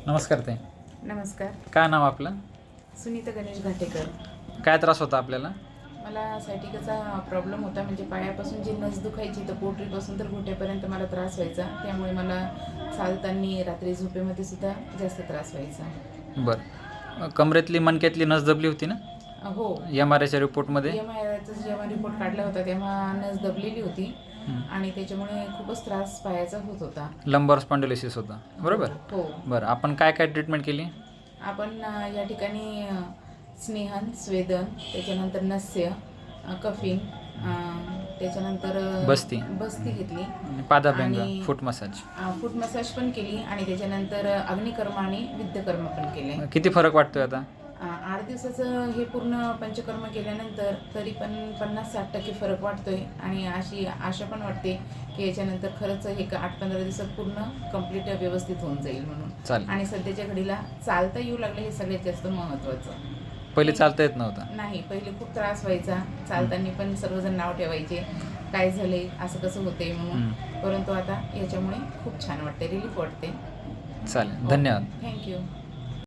नमस्कार ताई. नमस्कार. काय नाव आपलं? सुनीता गणेश घाटेकर. काय त्रास होता आपल्याला? मला सायटिकाचा प्रॉब्लेम होता, म्हणजे पायापासून जी नस दुखायची तर पोटरीपासून तर घोट्यापर्यंत मला त्रास व्हायचा. त्यामुळे मला चालताना रात्री झोपेमध्ये सुद्धा जास्त त्रास व्हायचा. बरं. कमरेतली मणक्यातली नस दबली होती ना? हो, MRIच्या रिपोर्टमध्ये? EMIचा जेव्हा रिपोर्ट काढला होता तेव्हा नस दबलेली होती आणि त्याच्यामुळे खूपच त्रास पायाचा होत होता. लंबर स्पॉन्डिलोसिस होता, बरोबर? हो. बरं, आपण काय काय ट्रीटमेंट केली? आपण या ठिकाणी स्नेहन, स्वेदन, त्याच्यानंतर नस्य, कफिंग, त्याच्यानंतर बस्ती घेतली, पादाभ्यंग, आणि फूट मसाज. फूट मसाज पण केली आणि त्याच्यानंतर अग्निकर्म आणि विद्यकर्म पण केले. किती फरक वाटतोय आता? 8 दिवसाचं हे पूर्ण पंचकर्म केल्यानंतर तरी पण 50-60% फरक वाटतोय आणि अशी आशा पण वाटते की याच्यानंतर खरंच हे 8-15 दिवसात पूर्ण कंप्लीट व्यवस्थित होऊन जाईल म्हणून. चालेल. आणि सध्याच्या घडीला चालता येऊ लागलं हे सगळ्यात जास्त महत्त्वाचं. पहिले चालता येत नव्हतं? नाही, पहिले खूप त्रास व्हायचा. चालताना पण सर्वजण नाव ठेवायचे, काय झाले, असं कसं होते म्हणून. परंतु आता याच्यामुळे खूप छान वाटते, रिलीफ वाटते. चालेल, धन्यवाद. थँक्यू.